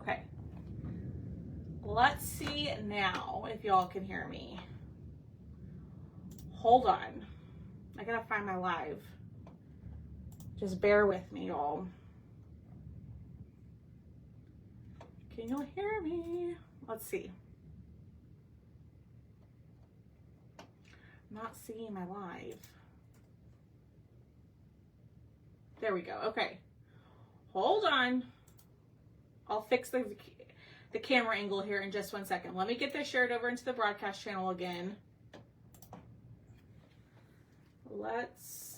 Okay. Let's see now if y'all can hear me. Hold on. I gotta find my live. Just bear with me, y'all. Can y'all hear me? Let's see. I'm not seeing my live. There we go. Okay. Hold on. I'll fix the camera angle here in just 1 second. Let me get this shared over into the broadcast channel again. Let's...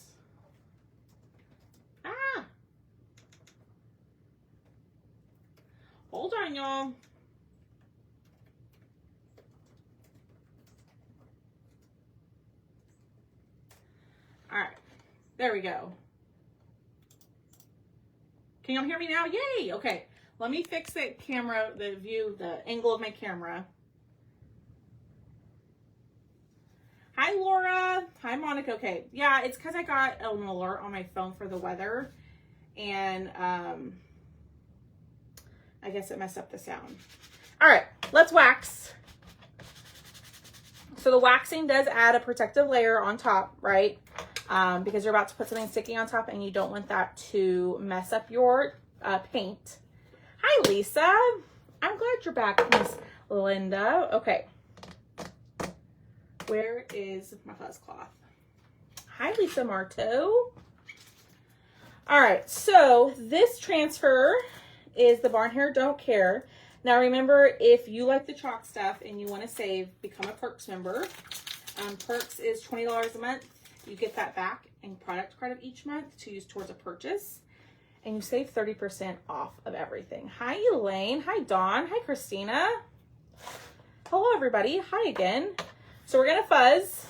Hold on, y'all. All right. There we go. Can y'all hear me now? Yay! Okay. Let me fix the camera, the view, the angle of my camera. Hi, Laura. Hi, Monica. Okay. Yeah, it's because I got an alert on my phone for the weather. And I guess it messed up the sound. All right. Let's wax. So the waxing does add a protective layer on top, right? Because you're about to put something sticky on top and you don't want that to mess up your paint. Hi, Lisa. I'm glad you're back, Miss Linda. Okay. Where is my fuzz cloth? Hi, Lisa Marto. All right, so this transfer is the Barn Hair Don't Care. Now remember, if you like the chalk stuff and you want to save, become a Perks member. Perks is $20 a month. You get that back in product credit each month to use towards a purchase. And you save 30% off of everything. Hi, Elaine. Hi, Dawn. Hi, Christina. Hello, everybody. Hi again. So we're going to fuzz.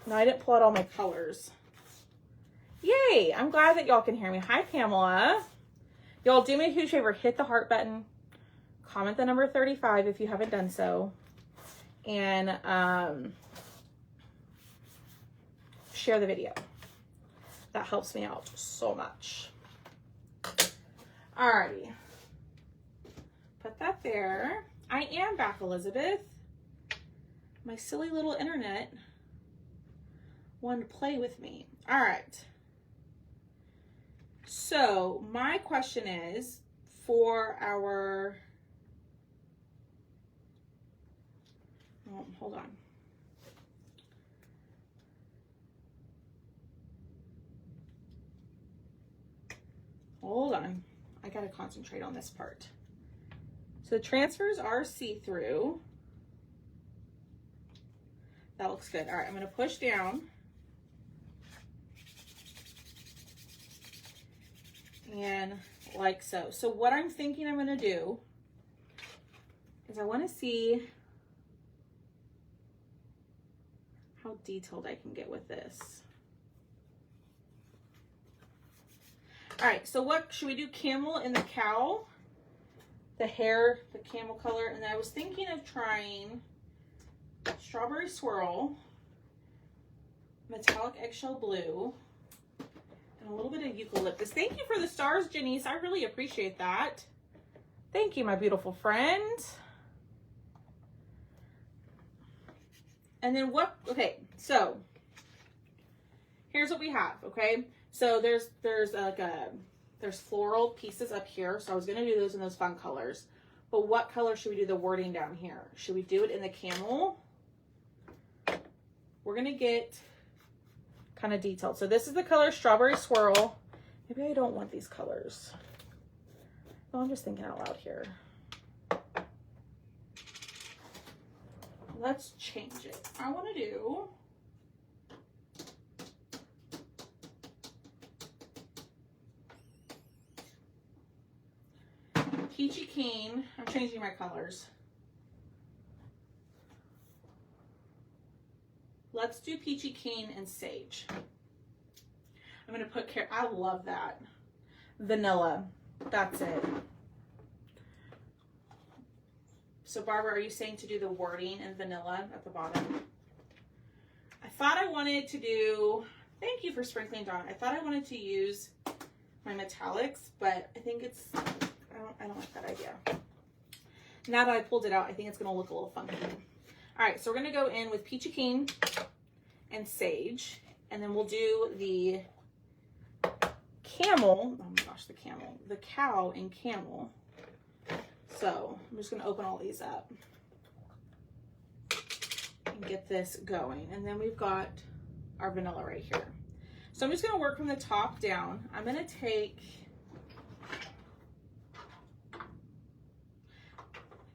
No, I didn't pull out all my colors. Yay. I'm glad that y'all can hear me. Hi, Pamela. Y'all do me a huge favor. Hit the heart button. Comment the number 35 if you haven't done so. And share the video. That helps me out so much. Alrighty. Put that there. I am back, Elizabeth. My silly little internet wanted to play with me. All right. So my question is for our, oh, hold on. Hold on. I got to concentrate on this part. So the transfers are see-through. That looks good. All right, I'm going to push down. And like so. So what I'm thinking I'm going to do is I want to see how detailed I can get with this. All right, so what should we do? Camel and the cow, the hair, the camel color. And then I was thinking of trying strawberry swirl, metallic eggshell blue, and a little bit of eucalyptus. Thank you for the stars, Janice. I really appreciate that. Thank you, my beautiful friend. And then what, okay, so here's what we have, okay? So there's floral pieces up here. So I was gonna do those in those fun colors. But what color should we do the wording down here? Should we do it in the camel? We're gonna get kind of detailed. So this is the color Strawberry Swirl. Maybe I don't want these colors. No, I'm just thinking out loud here. Let's change it. I want to do Peachy Keen. I'm changing my colors. Let's do Peachy Keen and Sage. I'm going to put, I love that. Vanilla. That's it. So Barbara, are you saying to do the wording in vanilla at the bottom? I thought I wanted to do, thank you for sprinkling, Dawn. I thought I wanted to use my metallics, but I think it's, I don't like that idea. Now that I pulled it out, I think it's going to look a little funky. All right, so we're going to go in with Peachy Keen and Sage, and then we'll do the camel, oh my gosh, the cow and camel. So I'm just going to open all these up and get this going. And then we've got our vanilla right here. So I'm just going to work from the top down. I'm going to take,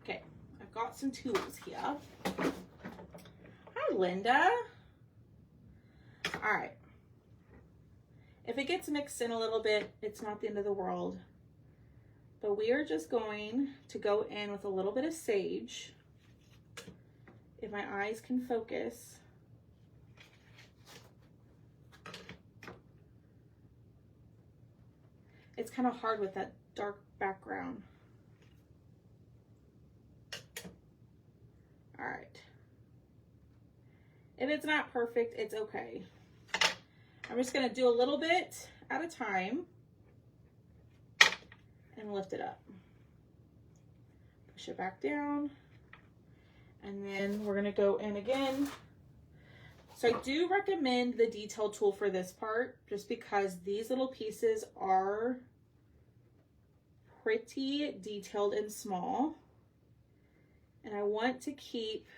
okay, I've got some tools here. Hi, Linda. All right. If it gets mixed in a little bit, it's not the end of the world. But we are just going to go in with a little bit of sage. If my eyes can focus. It's kind of hard with that dark background. All right. If it's not perfect, it's okay. I'm just going to do a little bit at a time and lift it up. Push it back down. And then we're going to go in again. So I do recommend the detail tool for this part just because these little pieces are pretty detailed and small. And I want to keep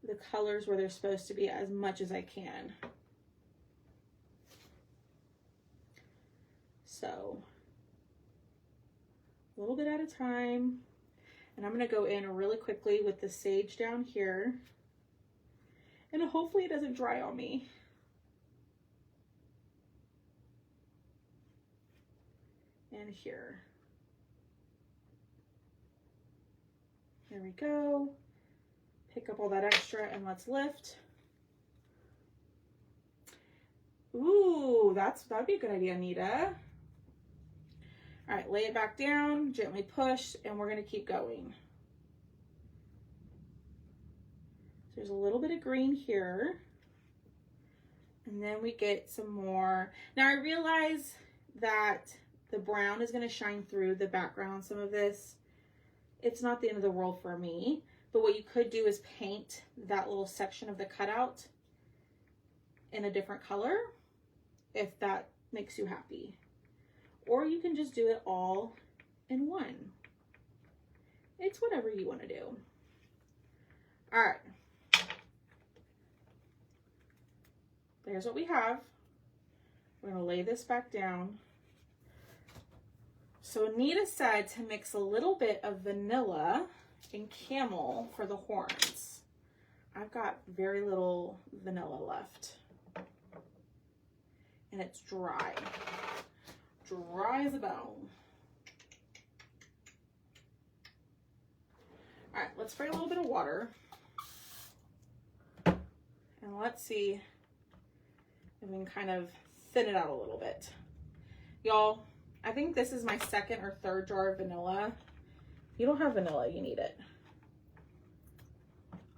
the colors where they're supposed to be as much as I can. So a little bit at a time. And I'm going to go in really quickly with the sage down here. And hopefully it doesn't dry on me. And here. There we go. Pick up all that extra and let's lift. Ooh, that'd be a good idea, Anita. All right, lay it back down, gently push, and we're gonna keep going. So there's a little bit of green here. And then we get some more. Now I realize that the brown is gonna shine through the background, some of this. It's not the end of the world for me, but what you could do is paint that little section of the cutout in a different color, if that makes you happy. Or you can just do it all in one. It's whatever you want to do. All right. There's what we have. We're going to lay this back down. So Anita said to mix a little bit of vanilla and camel for the horns. I've got very little vanilla left. And it's dry. Dry as a bone. All right, let's spray a little bit of water. And let's see if we can kind of thin it out a little bit. Y'all, I think this is my second or third jar of vanilla. If you don't have vanilla, you need it.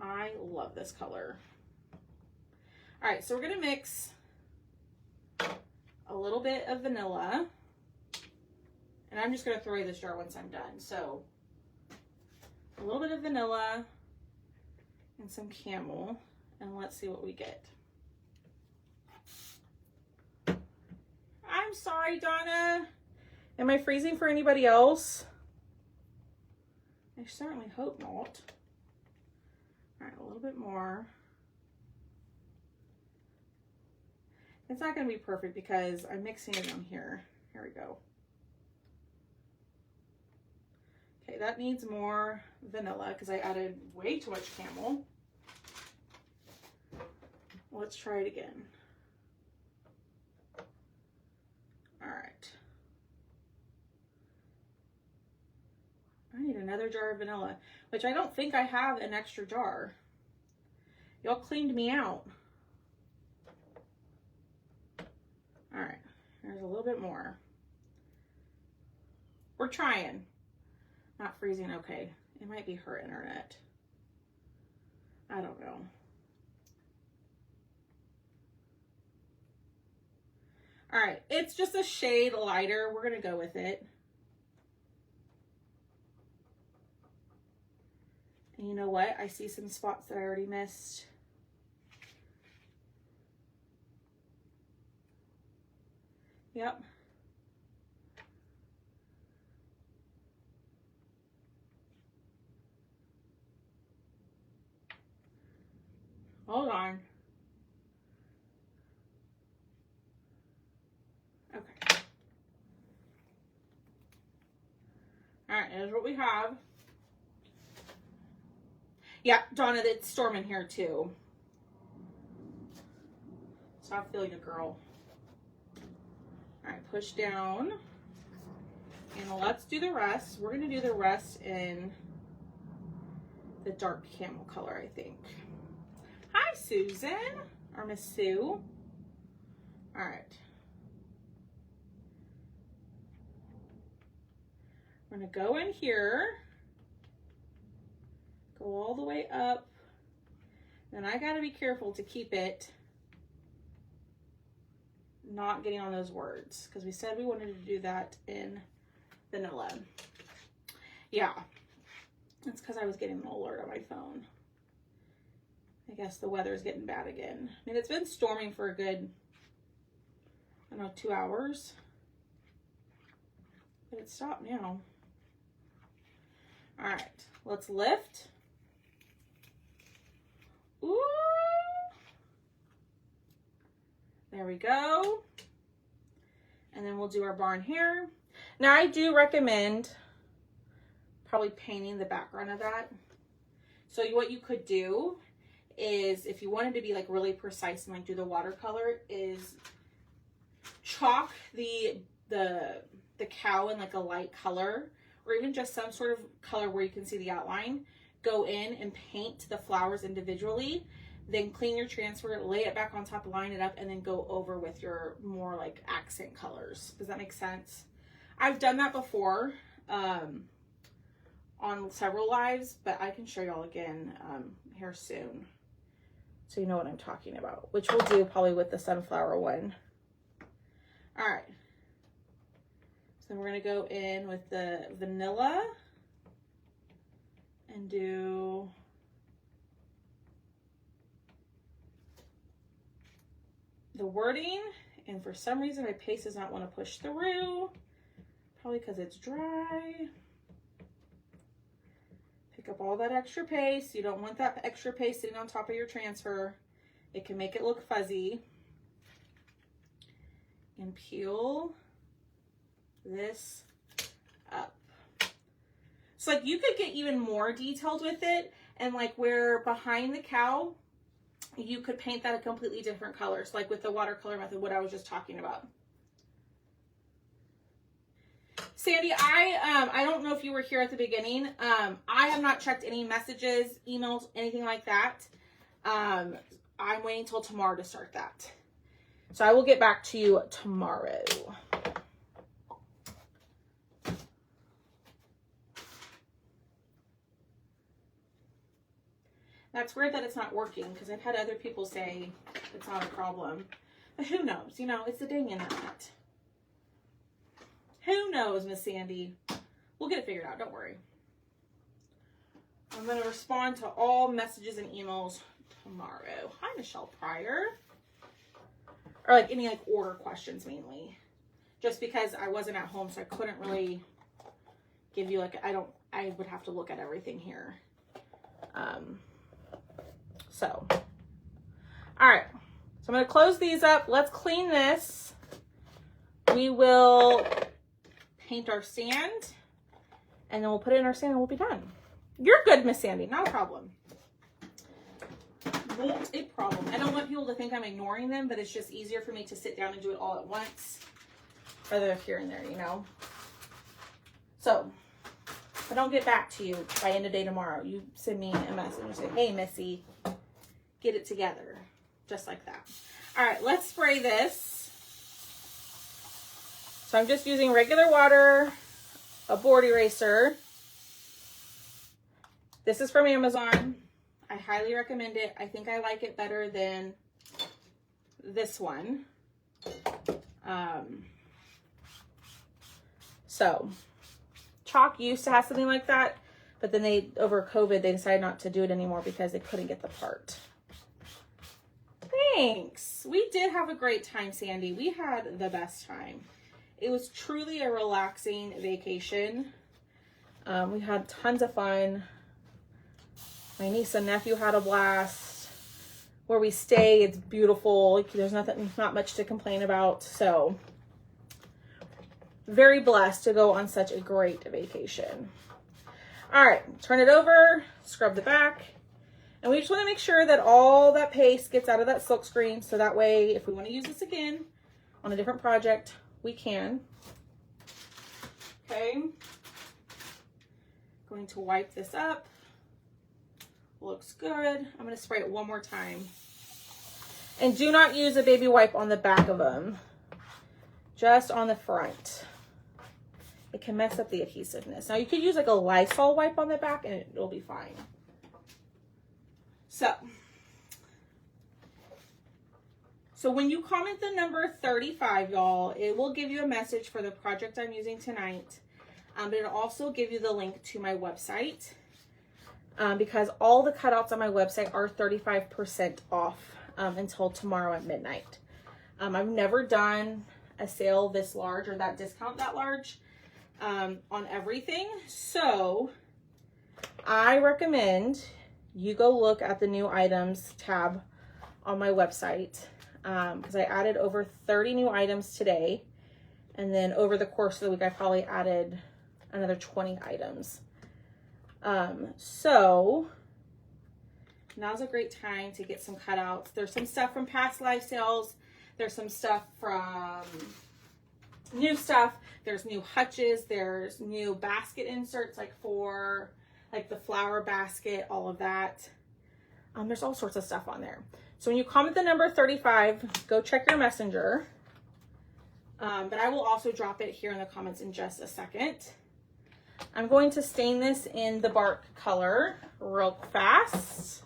I love this color. All right, so we're gonna mix a little bit of vanilla. And I'm just going to throw away this jar once I'm done. So a little bit of vanilla and some camel. And let's see what we get. I'm sorry, Donna. Am I freezing for anybody else? I certainly hope not. All right, a little bit more. It's not going to be perfect because I'm mixing it down here. Here we go. Okay, that needs more vanilla because I added way too much camel. Let's try it again. All right. I need another jar of vanilla, which I don't think I have an extra jar. Y'all cleaned me out. All right, there's a little bit more. We're trying. Not freezing, okay. It might be her internet. I don't know. All right, it's just a shade lighter. We're gonna go with it. And you know what? I see some spots that I already missed. Yep. Hold on. Okay. All right, here's what we have. Yeah, Donna, it's storming here too. So I feel you, girl. All right, push down. And let's do the rest. We're gonna do the rest in the dark camel color, I think. Hi, Susan, or Miss Sue. All right. We're gonna go in here, go all the way up. And I gotta be careful to keep it not getting on those words, because we said we wanted to do that in vanilla. Yeah, it's because I was getting an alert on my phone. I guess the weather is getting bad again. I mean, it's been storming for a good, I don't know, 2 hours. But it stopped now. All right, let's lift. Ooh. There we go. And then we'll do our barn here. Now I do recommend probably painting the background of that. So what you could do is, if you wanted to be like really precise and like do the watercolor, is chalk the cow in like a light color, or even just some sort of color where you can see the outline. Go in and paint the flowers individually, then clean your transfer, lay it back on top, line it up, and then go over with your more like accent colors. Does that make sense? I've done that before on several lives, but I can show y'all again here soon, so you know what I'm talking about, which we'll do probably with the sunflower one. All right, so we're gonna go in with the vanilla and do the wording. And for some reason my paste does not want to push through, probably because it's dry. Pick up all that extra paste. You don't want that extra paste sitting on top of your transfer. It can make it look fuzzy. And peel this up. So like you could get even more detailed with it, and like where behind the cow, you could paint that a completely different colors, like with the watercolor method, what I was just talking about. Sandy, I don't know if you were here at the beginning. I have not checked any messages, emails, anything like that. I'm waiting till tomorrow to start that. So I will get back to you tomorrow. That's weird that it's not working, because I've had other people say it's not a problem. But who knows? You know, it's the dang internet. Who knows, Miss Sandy? We'll get it figured out. Don't worry. I'm going to respond to all messages and emails tomorrow. Hi, Michelle Pryor. Or like any like order questions mainly. Just because I wasn't at home, so I couldn't really give you like, I would have to look at everything here. So, all right. So I'm going to close these up. Let's clean this. We will paint our sand, and then we'll put it in our sand and we'll be done. You're good, Miss Sandy. Not a problem. Not a problem. I don't want people to think I'm ignoring them, but it's just easier for me to sit down and do it all at once rather than here and there, you know? So, if I don't get back to you by end of day tomorrow, you send me a message and say, hey, Missy, get it together. Just like that. All right, let's spray this. So I'm just using regular water, a board eraser. This is from Amazon. I highly recommend it. I think I like it better than this one. So Chalk used to have something like that, but then they, over COVID, they decided not to do it anymore because they couldn't get the part. Thanks. We did have a great time, Sandy. We had the best time. It was truly a relaxing vacation. We had tons of fun. My niece and nephew had a blast. Where we stay, it's beautiful. There's not much to complain about. So very blessed to go on such a great vacation. All right, turn it over, scrub the back. And we just want to make sure that all that paste gets out of that silk screen. So that way, if we want to use this again on a different project, we can. Okay. Going to wipe this up. Looks good. I'm going to spray it one more time. And do not use a baby wipe on the back of them. Just on the front. It can mess up the adhesiveness. Now you could use like a Lysol wipe on the back and it'll be fine. So when you comment the number 35, y'all, it will give you a message for the project I'm using tonight. But it'll also give you the link to my website. Because all the cutouts on my website are 35% off until tomorrow at midnight. I've never done a sale this large or that discount that large on everything. So I recommend you go look at the new items tab on my website because I added over 30 new items today. And then over the course of the week, I probably added another 20 items. So now's a great time to get some cutouts. There's some stuff from past live sales. There's some stuff from new stuff. There's new hutches. There's new basket inserts, like for like the flower basket, all of that. There's all sorts of stuff on there. So when you comment the number 35, go check your messenger. But I will also drop it here in the comments in just a second. I'm going to stain this in the bark color real fast.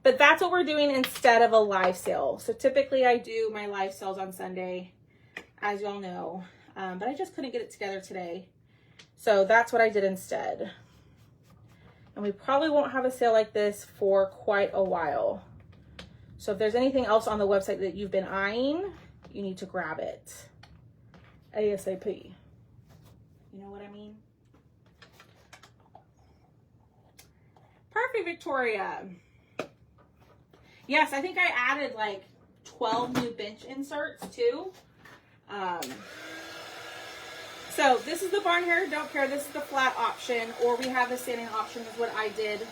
But that's what we're doing instead of a live sale. So typically I do my live sales on Sunday, as y'all know. But I just couldn't get it together today. So that's what I did instead. And we probably won't have a sale like this for quite a while. So if there's anything else on the website that you've been eyeing, you need to grab it ASAP. You know what I mean? Perfect, Victoria. Yes, I think I added like 12 new bench inserts too. So this is the barn hair, don't care. This is the flat option, or we have the sanding option is what I did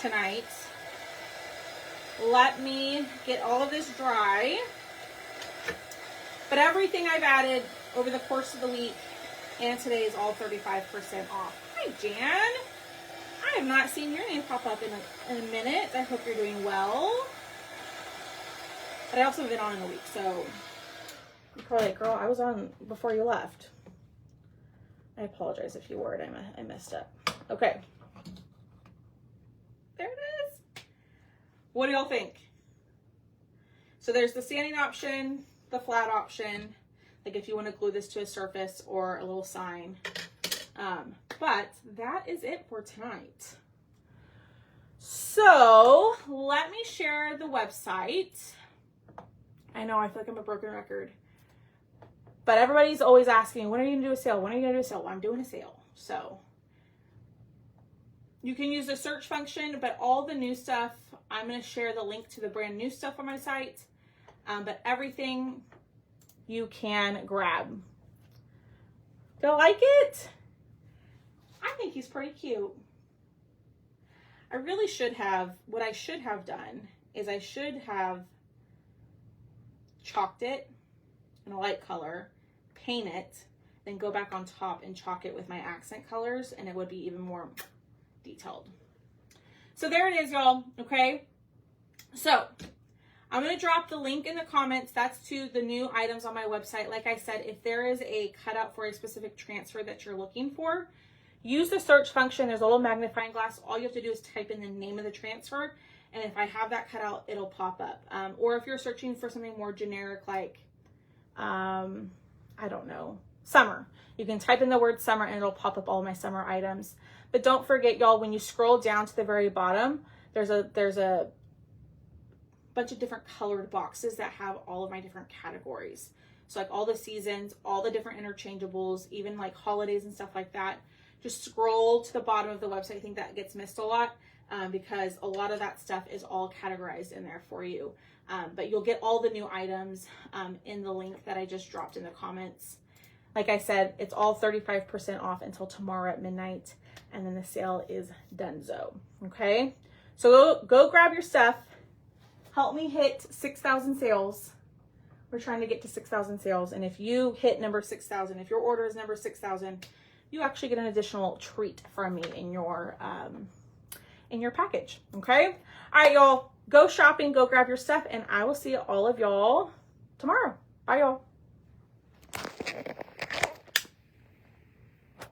tonight. Let me get all of this dry. But everything I've added over the course of the week and today is all 35% off. Hi, Jan. I have not seen your name pop up in a minute. I hope you're doing well. But I also have been on in a week, so you're probably like, girl, I was on before you left. I apologize if you were. I messed up. Okay. There it is. What do y'all think? So there's the sanding option, the flat option, like if you want to glue this to a surface or a little sign. But that is it for tonight. So let me share the website. I know I feel like I'm a broken record, but everybody's always asking, when are you gonna do a sale? When are you gonna do a sale? Well, I'm doing a sale. So you can use the search function, but all the new stuff, I'm gonna share the link to the brand new stuff on my site. But everything you can grab. Do you like it? I think he's pretty cute. I really should have, what I should have done is I should have chalked it in a light color, paint it, then go back on top and chalk it with my accent colors, and it would be even more detailed. So there it is, y'all, okay? So I'm going to drop the link in the comments. That's to the new items on my website. Like I said, if there is a cutout for a specific transfer that you're looking for, use the search function. There's a little magnifying glass. All you have to do is type in the name of the transfer. And if I have that cutout, it'll pop up. Or if you're searching for something more generic, like I don't know, summer. You can type in the word summer and it'll pop up all my summer items. But don't forget, y'all, when you scroll down to the very bottom, there's a bunch of different colored boxes that have all of my different categories. So like all the seasons, all the different interchangeables, even like holidays and stuff like that. Just scroll to the bottom of the website. I think that gets missed a lot because a lot of that stuff is all categorized in there for you. But you'll get all the new items in the link that I just dropped in the comments. Like I said, it's all 35% off until tomorrow at midnight. And then the sale is donezo. Okay? So go grab your stuff. Help me hit 6,000 sales. We're trying to get to 6,000 sales. And if you hit number 6,000, if your order is number 6,000, you actually get an additional treat from me in your package. Okay? All right, y'all. Go shopping. Go grab your stuff. And I will see all of y'all tomorrow. Bye, y'all.